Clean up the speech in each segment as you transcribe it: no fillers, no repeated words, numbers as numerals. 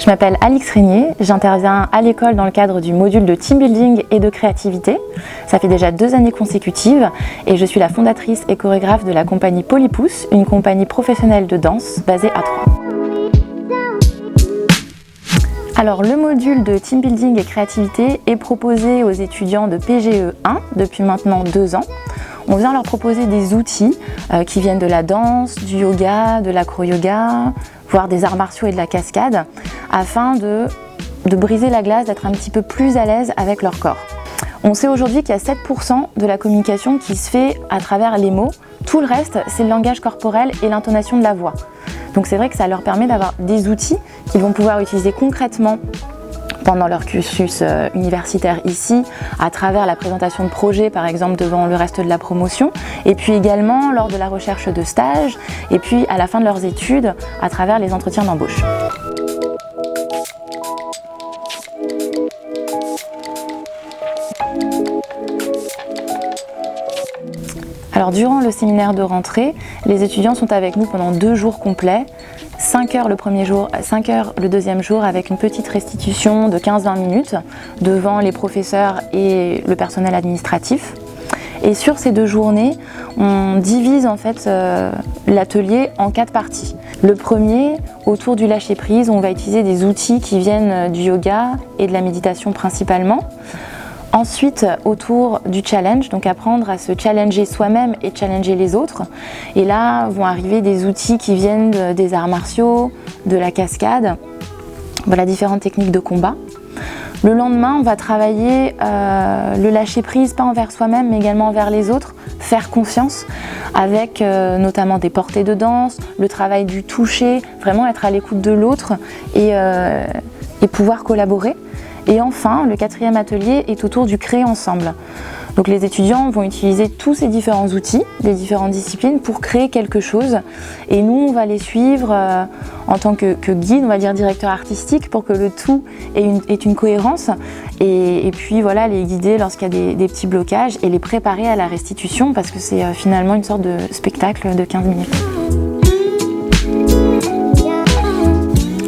m'appelle Alix Régnier, j'interviens à l'école dans le cadre du module de team building et de créativité. Ça fait déjà 2 années consécutives et je suis la fondatrice et chorégraphe de la compagnie Polypousse, une compagnie professionnelle de danse basée à Troyes. Alors le module de team building et créativité est proposé aux étudiants de PGE 1 depuis maintenant 2 ans. On vient leur proposer des outils qui viennent de la danse, du yoga, de l'acro-yoga, voire des arts martiaux et de la cascade, afin de briser la glace, d'être un petit peu plus à l'aise avec leur corps. On sait aujourd'hui qu'il y a 7% de la communication qui se fait à travers les mots. Tout le reste, c'est le langage corporel et l'intonation de la voix. Donc c'est vrai que ça leur permet d'avoir des outils qu'ils vont pouvoir utiliser concrètement pendant leur cursus universitaire ici, à travers la présentation de projets par exemple devant le reste de la promotion, et puis également lors de la recherche de stages, et puis à la fin de leurs études, à travers les entretiens d'embauche. Alors durant le séminaire de rentrée, les étudiants sont avec nous pendant 2 jours complets, 5 heures le premier jour, 5 heures le deuxième jour, avec une petite restitution de 15-20 minutes devant les professeurs et le personnel administratif. Et sur ces 2 journées, on divise en fait l'atelier en 4 parties. Le premier, autour du lâcher prise, on va utiliser des outils qui viennent du yoga et de la méditation principalement. Ensuite, autour du challenge, donc apprendre à se challenger soi-même et challenger les autres. Et là vont arriver des outils qui viennent des arts martiaux, de la cascade, voilà, différentes techniques de combat. Le lendemain, on va travailler le lâcher prise, pas envers soi-même, mais également envers les autres, faire confiance avec notamment des portées de danse, le travail du toucher, vraiment être à l'écoute de l'autre et pouvoir collaborer. Et enfin, le 4e atelier est autour du créer ensemble. Donc les étudiants vont utiliser tous ces différents outils, des différentes disciplines pour créer quelque chose. Et nous, on va les suivre en tant que guide, on va dire directeur artistique, pour que le tout ait une cohérence. Et puis voilà, les guider lorsqu'il y a des petits blocages et les préparer à la restitution parce que c'est finalement une sorte de spectacle de 15 minutes.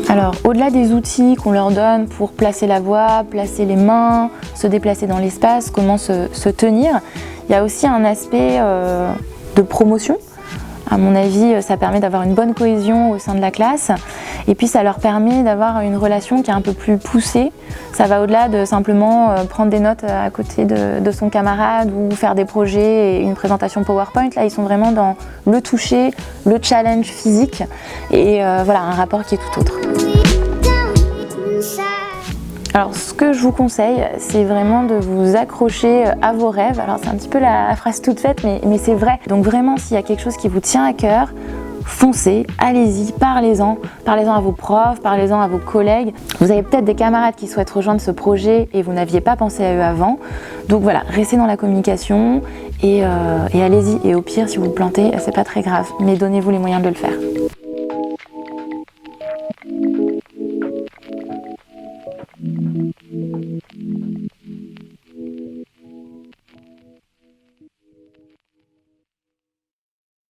Alors, au-delà des outils qu'on leur donne pour placer la voix, placer les mains, se déplacer dans l'espace, comment se tenir, il y a aussi un aspect de promotion. À mon avis, ça permet d'avoir une bonne cohésion au sein de la classe et puis ça leur permet d'avoir une relation qui est un peu plus poussée. Ça va au-delà de simplement prendre des notes à côté de son camarade ou faire des projets et une présentation PowerPoint. Là, ils sont vraiment dans le toucher, le challenge physique et voilà, un rapport qui est tout autre. Alors ce que je vous conseille, c'est vraiment de vous accrocher à vos rêves. Alors c'est un petit peu la phrase toute faite, mais c'est vrai. Donc vraiment, s'il y a quelque chose qui vous tient à cœur, foncez, allez-y, parlez-en à vos profs, parlez-en à vos collègues. Vous avez peut-être des camarades qui souhaitent rejoindre ce projet et vous n'aviez pas pensé à eux avant. Donc voilà, restez dans la communication et allez-y. Et au pire, si vous vous plantez, c'est pas très grave, mais donnez-vous les moyens de le faire.